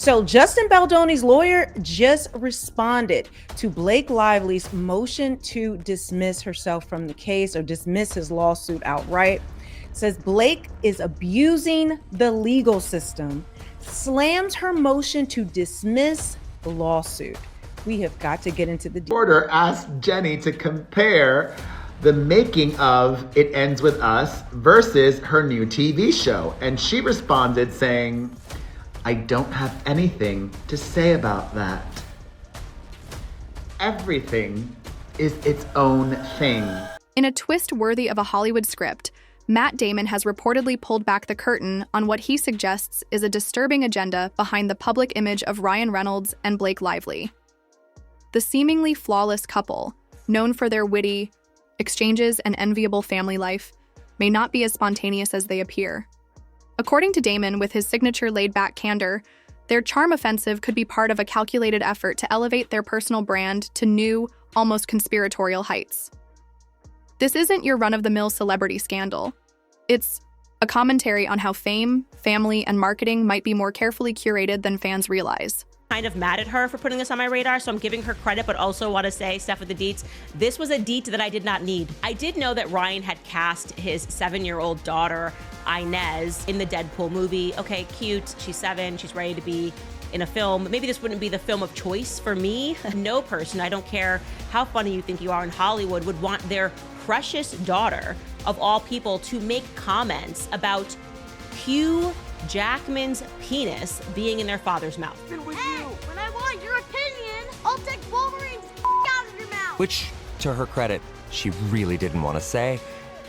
So Justin Baldoni's lawyer just responded to Blake Lively's motion to dismiss herself from the case or dismiss his lawsuit outright. Says Blake is abusing the legal system, slams her motion to dismiss the lawsuit. We have got to get into the Reporter asked Jenny to compare the making of It Ends With Us versus her new TV show. And she responded saying, I don't have anything to say about that. Everything is its own thing. In a twist worthy of a Hollywood script, Matt Damon has reportedly pulled back the curtain on what he suggests is a disturbing agenda behind the public image of Ryan Reynolds and Blake Lively. The seemingly flawless couple, known for their witty exchanges and enviable family life, may not be as spontaneous as they appear. According to Damon, with his signature laid-back candor, their charm offensive could be part of a calculated effort to elevate their personal brand to new, almost conspiratorial heights. This isn't your run-of-the-mill celebrity scandal. It's a commentary on how fame, family, and marketing might be more carefully curated than fans realize. Kind of mad at her for putting this on my radar, so I'm giving her credit, but also want to say, Steph with the deets, this was a deet that I did not need. I did know that Ryan had cast his 7-year-old daughter, Inez, in the Deadpool movie. Okay, cute, she's 7, she's ready to be in a film. Maybe this wouldn't be the film of choice for me. No person, I don't care how funny you think you are in Hollywood, would want their precious daughter, of all people, to make comments about Hugh Jackman's penis being in their father's mouth. Hey, when I want your opinion, I'll take Wolverine's out of your mouth. Which, to her credit, she really didn't want to say,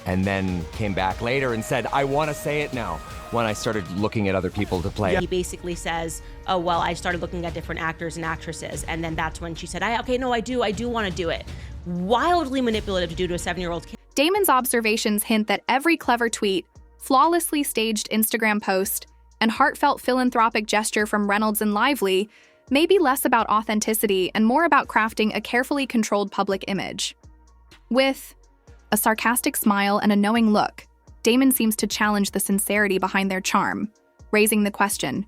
and then came back later and said, I want to say it now, when I started looking at other people to play. He basically says, oh, well, I started looking at different actors and actresses, and then that's when she said, I do want to do it. Wildly manipulative to do to a 7-year-old kid. Damon's observations hint that every clever tweet, flawlessly staged Instagram post, and heartfelt philanthropic gesture from Reynolds and Lively may be less about authenticity and more about crafting a carefully controlled public image. With a sarcastic smile and a knowing look, Damon seems to challenge the sincerity behind their charm, raising the question,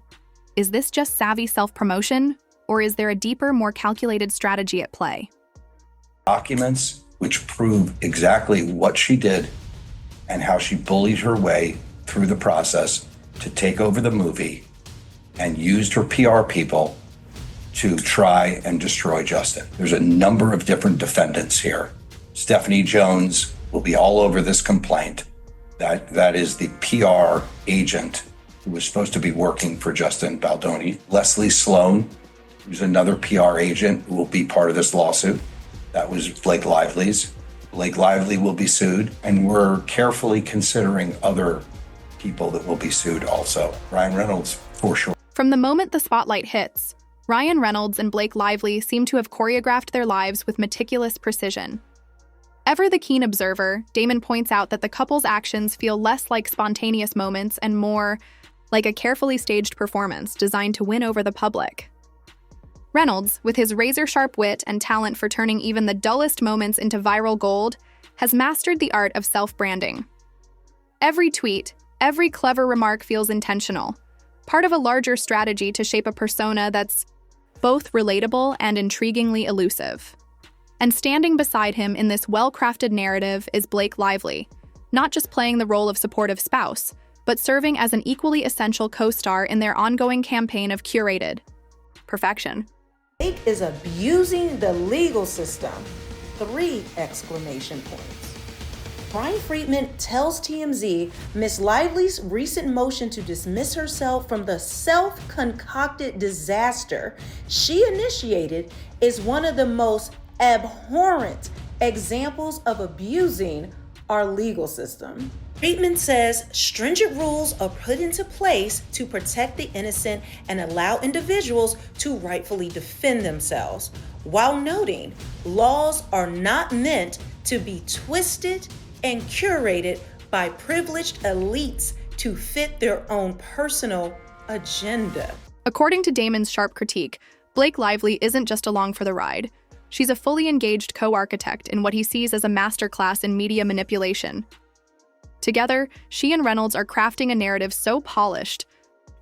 is this just savvy self-promotion, or is there a deeper, more calculated strategy at play? Documents which prove exactly what she did and how she bullied her way through the process to take over the movie and used her PR people to try and destroy Justin. There's a number of different defendants here. Stephanie Jones will be all over this complaint. That is the PR agent who was supposed to be working for Justin Baldoni. Leslie Sloan, who's another PR agent who will be part of this lawsuit. That was Blake Lively's. Blake Lively will be sued, and we're carefully considering other people that will be sued also. Ryan Reynolds, for sure. From the moment the spotlight hits, Ryan Reynolds and Blake Lively seem to have choreographed their lives with meticulous precision. Ever the keen observer, Damon points out that the couple's actions feel less like spontaneous moments and more like a carefully staged performance designed to win over the public. Reynolds, with his razor-sharp wit and talent for turning even the dullest moments into viral gold, has mastered the art of self-branding. Every tweet, every clever remark feels intentional, part of a larger strategy to shape a persona that's both relatable and intriguingly elusive. And standing beside him in this well-crafted narrative is Blake Lively, not just playing the role of supportive spouse, but serving as an equally essential co-star in their ongoing campaign of curated perfection. Blake is abusing the legal system. 3 exclamation points. Brian Friedman tells TMZ Miss Lively's recent motion to dismiss herself from the self-concocted disaster she initiated is one of the most abhorrent examples of abusing our legal system. Friedman says stringent rules are put into place to protect the innocent and allow individuals to rightfully defend themselves, while noting laws are not meant to be twisted and curated by privileged elites to fit their own personal agenda. According to Damon's sharp critique, Blake Lively isn't just along for the ride. She's a fully engaged co-architect in what he sees as a masterclass in media manipulation. Together, she and Reynolds are crafting a narrative so polished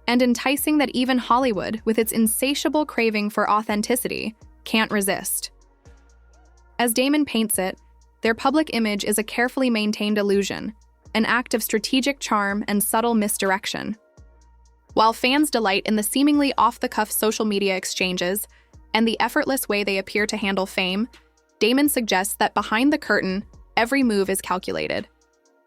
and enticing that even Hollywood, with its insatiable craving for authenticity, can't resist. As Damon paints it, their public image is a carefully maintained illusion, an act of strategic charm and subtle misdirection. While fans delight in the seemingly off-the-cuff social media exchanges and the effortless way they appear to handle fame, Damon suggests that behind the curtain, every move is calculated.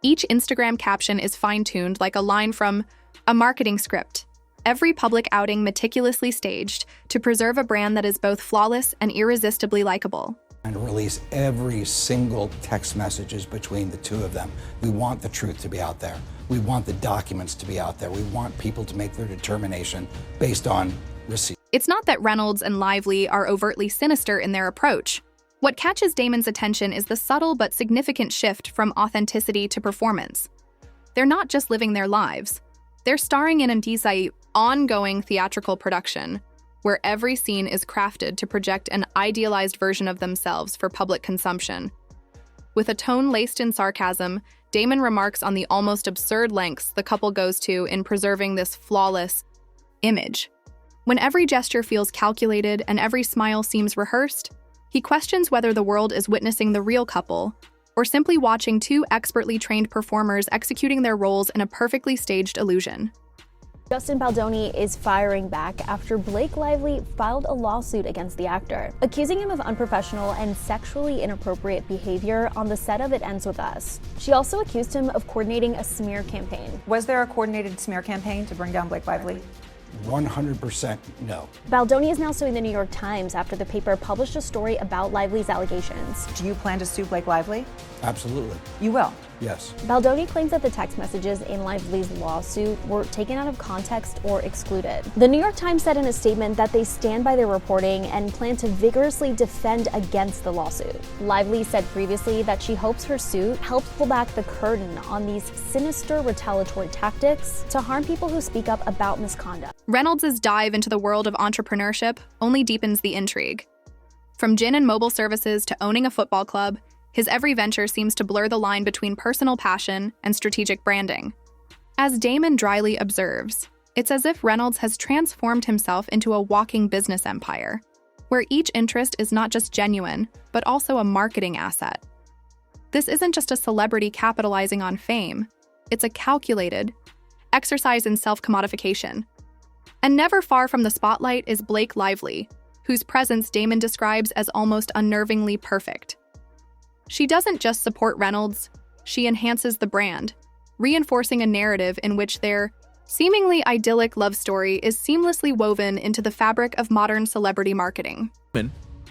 Each Instagram caption is fine-tuned like a line from a marketing script, every public outing meticulously staged to preserve a brand that is both flawless and irresistibly likable. And release every single text messages between the two of them. We want the truth to be out there. We want the documents to be out there. We want people to make their determination based on receipt. It's not that Reynolds and Lively are overtly sinister in their approach. What catches Damon's attention is the subtle but significant shift from authenticity to performance. They're not just living their lives. They're starring in an ongoing theatrical production, where every scene is crafted to project an idealized version of themselves for public consumption. With a tone laced in sarcasm, Damon remarks on the almost absurd lengths the couple goes to in preserving this flawless image. When every gesture feels calculated and every smile seems rehearsed, he questions whether the world is witnessing the real couple or simply watching two expertly trained performers executing their roles in a perfectly staged illusion. Justin Baldoni is firing back after Blake Lively filed a lawsuit against the actor, accusing him of unprofessional and sexually inappropriate behavior on the set of It Ends With Us. She also accused him of coordinating a smear campaign. Was there a coordinated smear campaign to bring down Blake Lively? 100% no. Baldoni is now suing the New York Times after the paper published a story about Lively's allegations. Do you plan to sue Blake Lively? Absolutely. You will? Yes. Baldoni claims that the text messages in Lively's lawsuit were taken out of context or excluded. The New York Times said in a statement that they stand by their reporting and plan to vigorously defend against the lawsuit. Lively said previously that she hopes her suit helps pull back the curtain on these sinister retaliatory tactics to harm people who speak up about misconduct. Reynolds' dive into the world of entrepreneurship only deepens the intrigue. From gin and mobile services to owning a football club, his every venture seems to blur the line between personal passion and strategic branding. As Damon dryly observes, it's as if Reynolds has transformed himself into a walking business empire, where each interest is not just genuine, but also a marketing asset. This isn't just a celebrity capitalizing on fame, it's a calculated exercise in self-commodification. And never far from the spotlight is Blake Lively, whose presence Damon describes as almost unnervingly perfect. She doesn't just support Reynolds, she enhances the brand, reinforcing a narrative in which their seemingly idyllic love story is seamlessly woven into the fabric of modern celebrity marketing.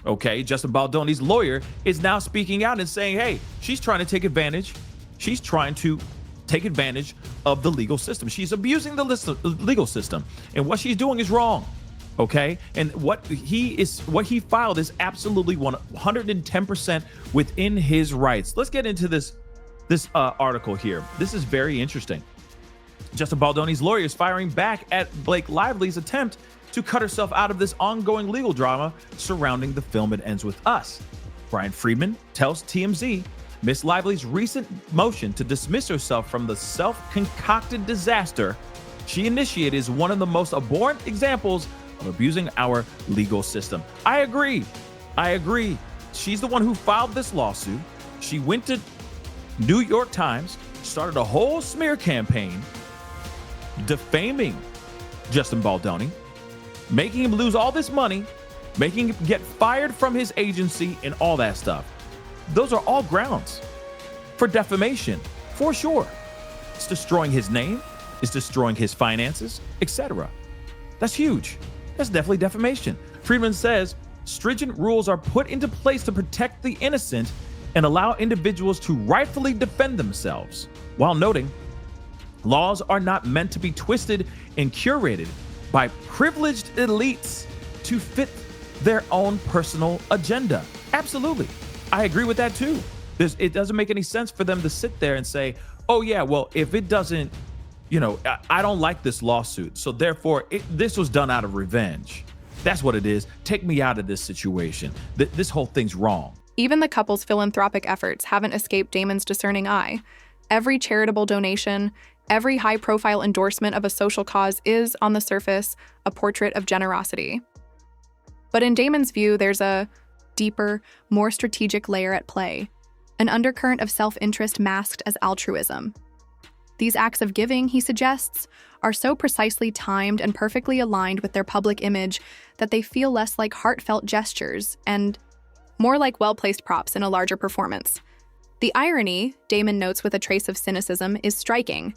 Okay, Justin Baldoni's lawyer is now speaking out and saying, hey, she's trying to take advantage. She's trying to take advantage of the legal system. She's abusing the legal system, and what she's doing is wrong. Okay, and what he filed is absolutely 110% within his rights. Let's get into this article here. This is very interesting. Justin Baldoni's lawyer is firing back at Blake Lively's attempt to cut herself out of this ongoing legal drama surrounding the film It Ends With Us. Brian Friedman tells TMZ Miss Lively's recent motion to dismiss herself from the self-concocted disaster she initiated is one of the most abhorrent examples of abusing our legal system. I agree. She's the one who filed this lawsuit. She went to New York Times, started a whole smear campaign defaming Justin Baldoni, making him lose all this money, making him get fired from his agency and all that stuff. Those are all grounds for defamation, for sure. It's destroying his name, it's destroying his finances, etc. That's huge. That's definitely defamation. Friedman says stringent rules are put into place to protect the innocent and allow individuals to rightfully defend themselves, while noting laws are not meant to be twisted and curated by privileged elites to fit their own personal agenda. Absolutely. I agree with that too. It doesn't make any sense for them to sit there and say, oh yeah, well, if it doesn't, I don't like this lawsuit, so therefore this was done out of revenge. That's what it is. Take me out of this situation. This whole thing's wrong. Even the couple's philanthropic efforts haven't escaped Damon's discerning eye. Every charitable donation, Every high-profile endorsement of a social cause is, on the surface, a portrait of generosity. But in Damon's view, there's a deeper, more strategic layer at play, an undercurrent of self-interest masked as altruism. These acts of giving, he suggests, are so precisely timed and perfectly aligned with their public image that they feel less like heartfelt gestures and more like well-placed props in a larger performance. The irony, Damon notes with a trace of cynicism, is striking.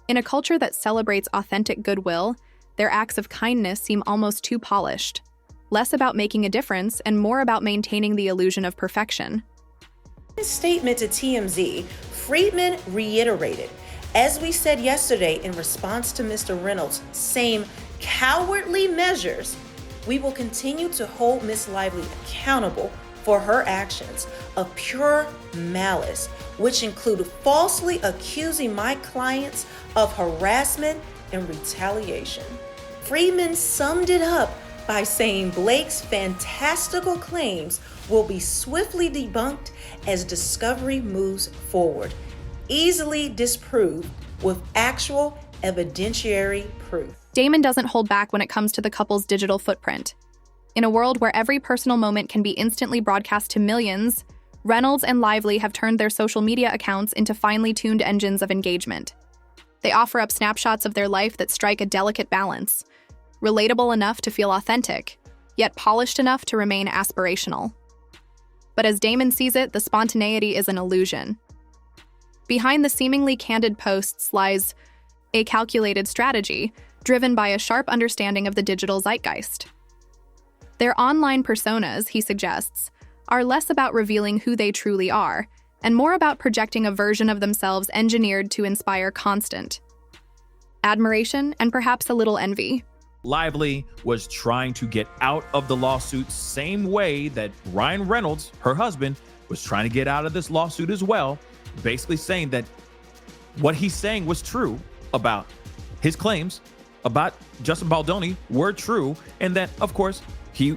In a culture that celebrates authentic goodwill, their acts of kindness seem almost too polished, less about making a difference and more about maintaining the illusion of perfection. In his statement to TMZ, Friedman reiterated, as we said yesterday in response to Mr. Reynolds' same cowardly measures, we will continue to hold Ms. Lively accountable for her actions of pure malice, which include falsely accusing my clients of harassment and retaliation. Friedman summed it up by saying Blake's fantastical claims will be swiftly debunked as discovery moves forward, easily disproved with actual evidentiary proof. Damon doesn't hold back when it comes to the couple's digital footprint. In a world where every personal moment can be instantly broadcast to millions, Reynolds and Lively have turned their social media accounts into finely tuned engines of engagement. They offer up snapshots of their life that strike a delicate balance, relatable enough to feel authentic, yet polished enough to remain aspirational. But as Damon sees it, the spontaneity is an illusion. Behind the seemingly candid posts lies a calculated strategy, driven by a sharp understanding of the digital zeitgeist. Their online personas, he suggests, are less about revealing who they truly are, and more about projecting a version of themselves engineered to inspire constant admiration and perhaps a little envy. Lively was trying to get out of the lawsuit same way that Ryan Reynolds, her husband, was trying to get out of this lawsuit as well, basically saying that what he's saying was true about his claims about Justin Baldoni were true, and that, of course, he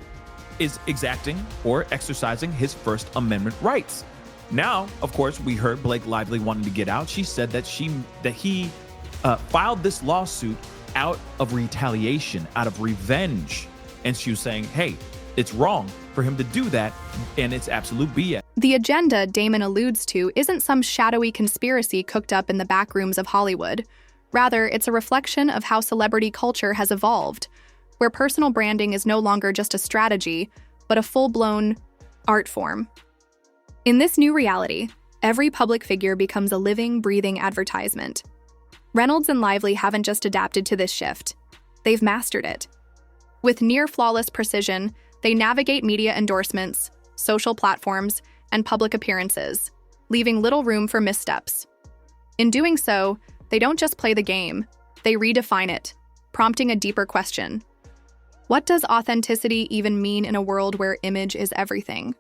is exacting or exercising his First Amendment rights. Now, of course, we heard Blake Lively wanting to get out. She said that he filed this lawsuit out of retaliation, out of revenge. And she was saying, hey, it's wrong for him to do that, and it's absolute BS. The agenda Damon alludes to isn't some shadowy conspiracy cooked up in the back rooms of Hollywood. Rather, it's a reflection of how celebrity culture has evolved, where personal branding is no longer just a strategy, but a full-blown art form. In this new reality, every public figure becomes a living, breathing advertisement. Reynolds and Lively haven't just adapted to this shift. They've mastered it. With near-flawless precision, they navigate media endorsements, social platforms, and public appearances, leaving little room for missteps. In doing so, they don't just play the game, they redefine it, prompting a deeper question. What does authenticity even mean in a world where image is everything?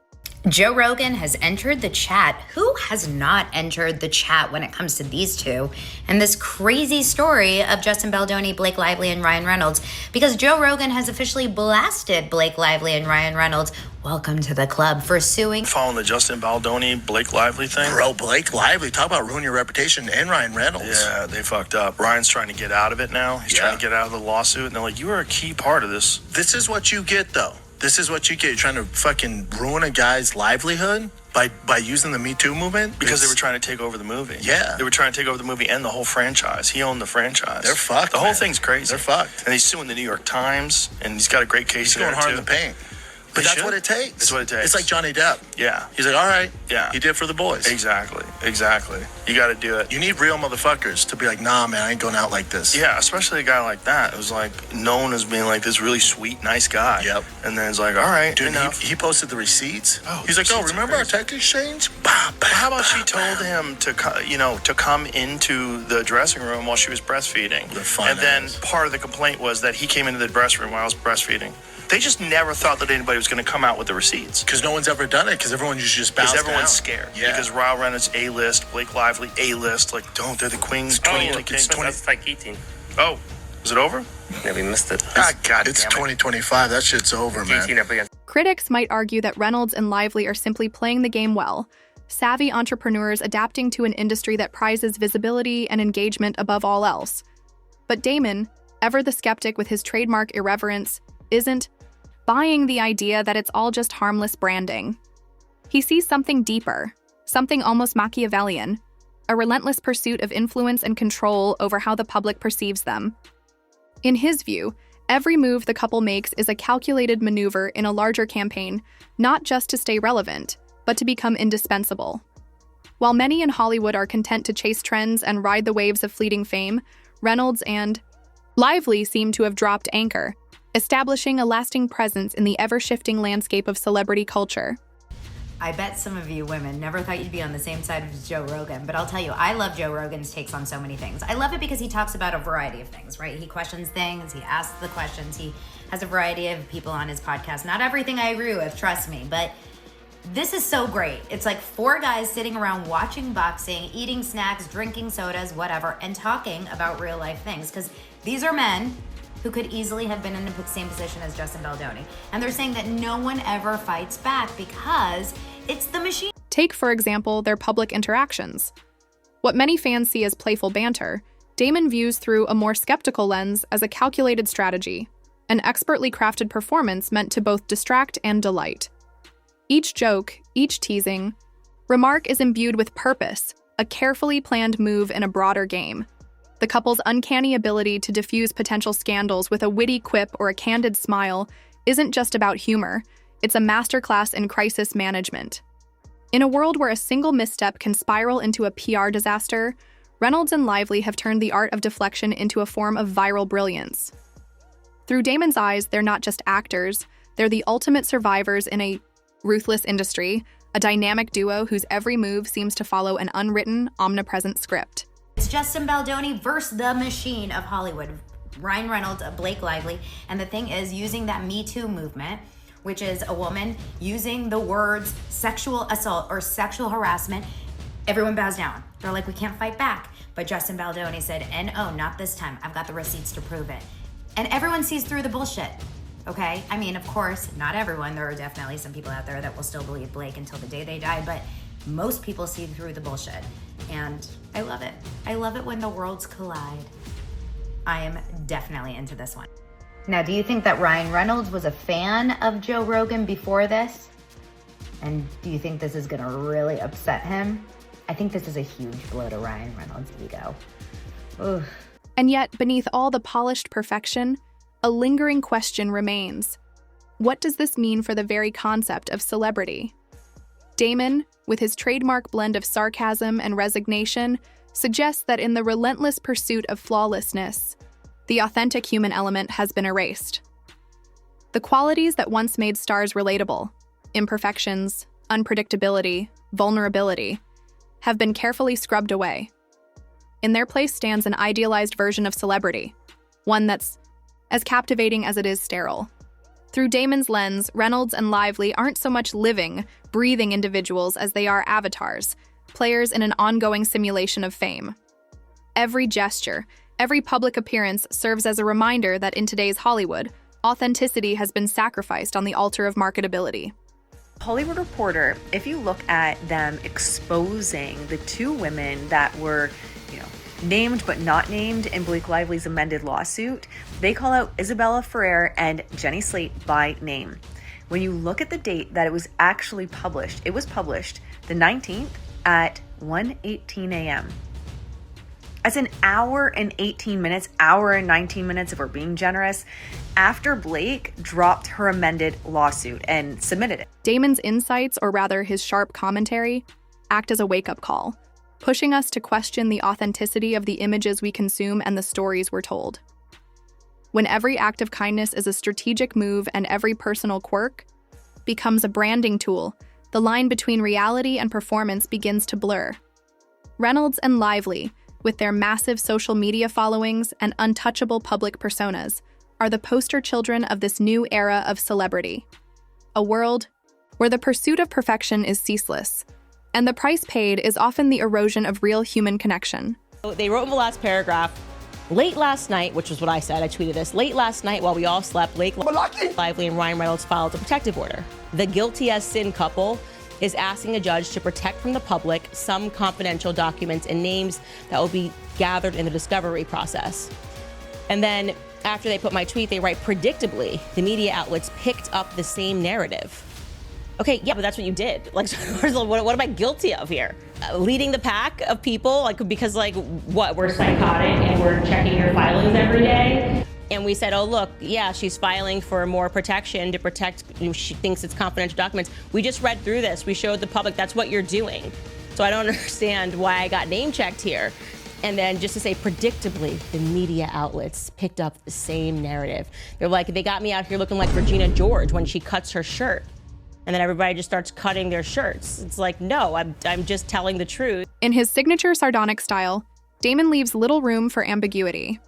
Joe Rogan has entered the chat. Who has not entered the chat when it comes to these two? And this crazy story of Justin Baldoni, Blake Lively, and Ryan Reynolds, because Joe Rogan has officially blasted Blake Lively and Ryan Reynolds. Welcome to the club for suing. Following the Justin Baldoni, Blake Lively thing. Bro, Blake Lively, talk about ruining your reputation, and Ryan Reynolds. Yeah, they fucked up. Ryan's trying to get out of it now. He's trying to get out of the lawsuit, and they're like, you were a key part of this. This is what you get, though. This is what you get. You're trying to fucking ruin a guy's livelihood by using the Me Too movement. Because they were trying to take over the movie. Yeah. They were trying to take over the movie and the whole franchise. He owned the franchise. They're fucked, The whole thing's crazy. They're fucked. And he's suing the New York Times, and he's got a great case He's going hard in too. the paint. But that's what it takes. That's what it takes. It's like Johnny Depp. Yeah. He's like, all right. Yeah. He did it for the boys. Exactly. You got to do it. You need real motherfuckers to be like, nah, man, I ain't going out like this. Yeah, especially a guy like that. It was like known as being like this really sweet, nice guy. Yep. And then it's like, all right, dude, he posted the receipts. Oh, he's like, oh, remember our tech exchange? How about she told him to come into the dressing room while she was breastfeeding? And then part of the complaint was that he came into the dressing room while I was breastfeeding. They just never thought that anybody was going to come out with the receipts. Because no one's ever done it. Because everyone usually just bows down. Because everyone's scared. Yeah. Because Ryan Reynolds A-list, Blake Lively A-list. Like, don't, they're the queens. That's like 18. Oh, is it over? Yeah, we missed it. God, it's 2025. That shit's over, man. Critics might argue that Reynolds and Lively are simply playing the game well, savvy entrepreneurs adapting to an industry that prizes visibility and engagement above all else. But Damon, ever the skeptic with his trademark irreverence, isn't buying the idea that it's all just harmless branding. He sees something deeper, something almost Machiavellian, a relentless pursuit of influence and control over how the public perceives them. In his view, every move the couple makes is a calculated maneuver in a larger campaign, not just to stay relevant, but to become indispensable. While many in Hollywood are content to chase trends and ride the waves of fleeting fame, Reynolds and Lively seem to have dropped anchor, establishing a lasting presence in the ever-shifting landscape of celebrity culture. I bet some of you women never thought you'd be on the same side as Joe Rogan, but I'll tell you, I love Joe Rogan's takes on so many things. I love it because he talks about a variety of things, right? He questions things, he asks the questions, he has a variety of people on his podcast. Not everything I agree with, trust me, but this is so great. It's like 4 guys sitting around watching boxing, eating snacks, drinking sodas, whatever, and talking about real life things, because these are men who could easily have been in the same position as Justin Baldoni. And they're saying that no one ever fights back because it's the machine. Take, for example, their public interactions. What many fans see as playful banter, Damon views through a more skeptical lens as a calculated strategy, an expertly crafted performance meant to both distract and delight. Each joke, each teasing, remark is imbued with purpose, a carefully planned move in a broader game. The couple's uncanny ability to diffuse potential scandals with a witty quip or a candid smile isn't just about humor, it's a masterclass in crisis management. In a world where a single misstep can spiral into a PR disaster, Reynolds and Lively have turned the art of deflection into a form of viral brilliance. Through Damon's eyes, they're not just actors, they're the ultimate survivors in a ruthless industry, a dynamic duo whose every move seems to follow an unwritten, omnipresent script. It's Justin Baldoni versus the machine of Hollywood. Ryan Reynolds, Blake Lively, and the thing is, using that Me Too movement, which is a woman using the words sexual assault or sexual harassment, everyone bows down. They're like, we can't fight back. But Justin Baldoni said, "N-O, not this time. I've got the receipts to prove it." And everyone sees through the bullshit, okay? I mean, of course, not everyone. There are definitely some people out there that will still believe Blake until the day they die, but most people see through the bullshit. And I love it. I love it when the worlds collide. I am definitely into this one. Now, do you think that Ryan Reynolds was a fan of Joe Rogan before this? And do you think this is gonna really upset him? I think this is a huge blow to Ryan Reynolds' ego. Oof. And yet, beneath all the polished perfection, a lingering question remains. What does this mean for the very concept of celebrity? Damon, with his trademark blend of sarcasm and resignation, suggests that in the relentless pursuit of flawlessness, the authentic human element has been erased. The qualities that once made stars relatable, imperfections, unpredictability, vulnerability, have been carefully scrubbed away. In their place stands an idealized version of celebrity, one that's as captivating as it is sterile. Through Damon's lens, Reynolds and Lively aren't so much living, breathing individuals as they are avatars, players in an ongoing simulation of fame. Every gesture, every public appearance serves as a reminder that in today's Hollywood, authenticity has been sacrificed on the altar of marketability. Hollywood Reporter, if you look at them exposing the 2 women that were, named but not named in Blake Lively's amended lawsuit, they call out Isabella Ferrer and Jenny Slate by name. When you look at the date that it was actually published, it was published the 19th at 1:18 a.m. That's an hour and 18 minutes, hour and 19 minutes if we're being generous, after Blake dropped her amended lawsuit and submitted it. Damon's insights, or rather his sharp commentary, act as a wake-up call, pushing us to question the authenticity of the images we consume and the stories we're told. When every act of kindness is a strategic move and every personal quirk becomes a branding tool, the line between reality and performance begins to blur. Reynolds and Lively, with their massive social media followings and untouchable public personas, are the poster children of this new era of celebrity. A world where the pursuit of perfection is ceaseless, and the price paid is often the erosion of real human connection. They wrote in the last paragraph, late last night, which was what I said, I tweeted this, late last night while we all slept, Blake Lively and Ryan Reynolds filed a protective order. The guilty as sin couple is asking a judge to protect from the public some confidential documents and names that will be gathered in the discovery process. And then after they put my tweet, they write, predictably, the media outlets picked up the same narrative. Okay, yeah, but that's what you did. Like, what am I guilty of here? Leading the pack of people, like, because like, what, we're psychotic and we're checking your filings every day? And we said, oh, look, yeah, she's filing for more protection to protect, she thinks it's confidential documents. We just read through this. We showed the public that's what you're doing. So I don't understand why I got name checked here. And then just to say, predictably, the media outlets picked up the same narrative. They're like, they got me out here looking like Regina George when she cuts her shirt. And then everybody just starts cutting their shirts. It's like, no, I'm just telling the truth. In his signature sardonic style, Damon leaves little room for ambiguity.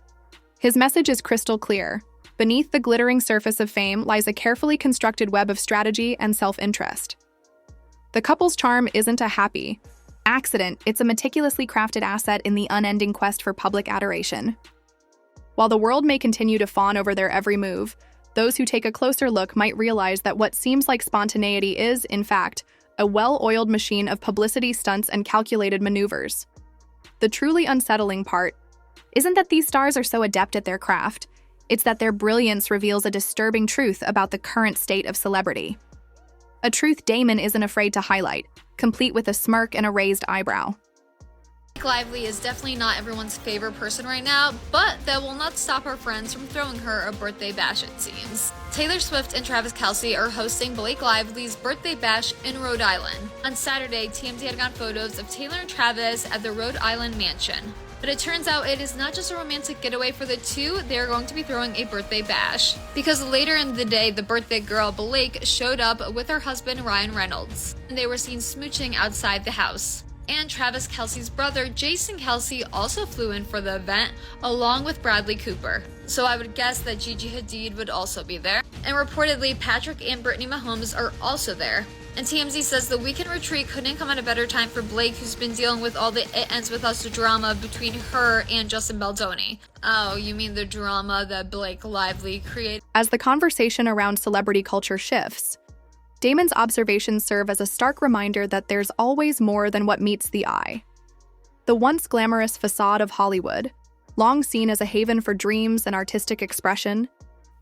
His message is crystal clear. Beneath the glittering surface of fame lies a carefully constructed web of strategy and self-interest. The couple's charm isn't a happy accident, it's a meticulously crafted asset in the unending quest for public adoration. While the world may continue to fawn over their every move, those who take a closer look might realize that what seems like spontaneity is, in fact, a well-oiled machine of publicity stunts and calculated maneuvers. The truly unsettling part isn't that these stars are so adept at their craft, it's that their brilliance reveals a disturbing truth about the current state of celebrity. A truth Damon isn't afraid to highlight, complete with a smirk and a raised eyebrow. Blake Lively is definitely not everyone's favorite person right now, but that will not stop her friends from throwing her a birthday bash, it seems. Taylor Swift and Travis Kelce are hosting Blake Lively's birthday bash in Rhode Island. On Saturday, TMZ had gotten photos of Taylor and Travis at the Rhode Island mansion. But it turns out it is not just a romantic getaway for the two, they are going to be throwing a birthday bash. Because later in the day, the birthday girl, Blake, showed up with her husband, Ryan Reynolds. And they were seen smooching outside the house. And Travis Kelce's brother, Jason Kelce, also flew in for the event, along with Bradley Cooper. So I would guess that Gigi Hadid would also be there. And reportedly, Patrick and Brittany Mahomes are also there. And TMZ says the weekend retreat couldn't come at a better time for Blake, who's been dealing with all the It Ends With Us drama between her and Justin Baldoni. Oh, you mean the drama that Blake Lively created? As the conversation around celebrity culture shifts, Damon's observations serve as a stark reminder that there's always more than what meets the eye. The once glamorous facade of Hollywood, long seen as a haven for dreams and artistic expression,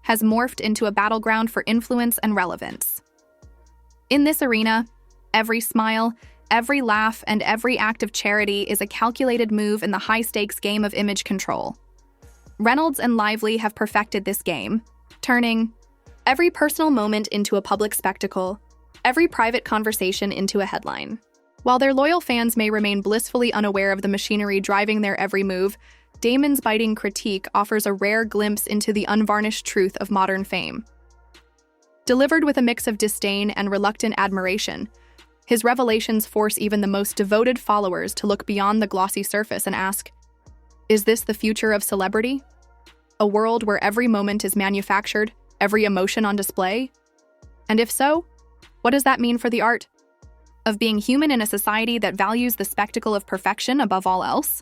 has morphed into a battleground for influence and relevance. In this arena, every smile, every laugh, and every act of charity is a calculated move in the high-stakes game of image control. Reynolds and Lively have perfected this game, turning every personal moment into a public spectacle, every private conversation into a headline. While their loyal fans may remain blissfully unaware of the machinery driving their every move, Damon's biting critique offers a rare glimpse into the unvarnished truth of modern fame. Delivered with a mix of disdain and reluctant admiration, his revelations force even the most devoted followers to look beyond the glossy surface and ask, is this the future of celebrity? A world where every moment is manufactured, every emotion on display? And if so, what does that mean for the art of being human in a society that values the spectacle of perfection above all else?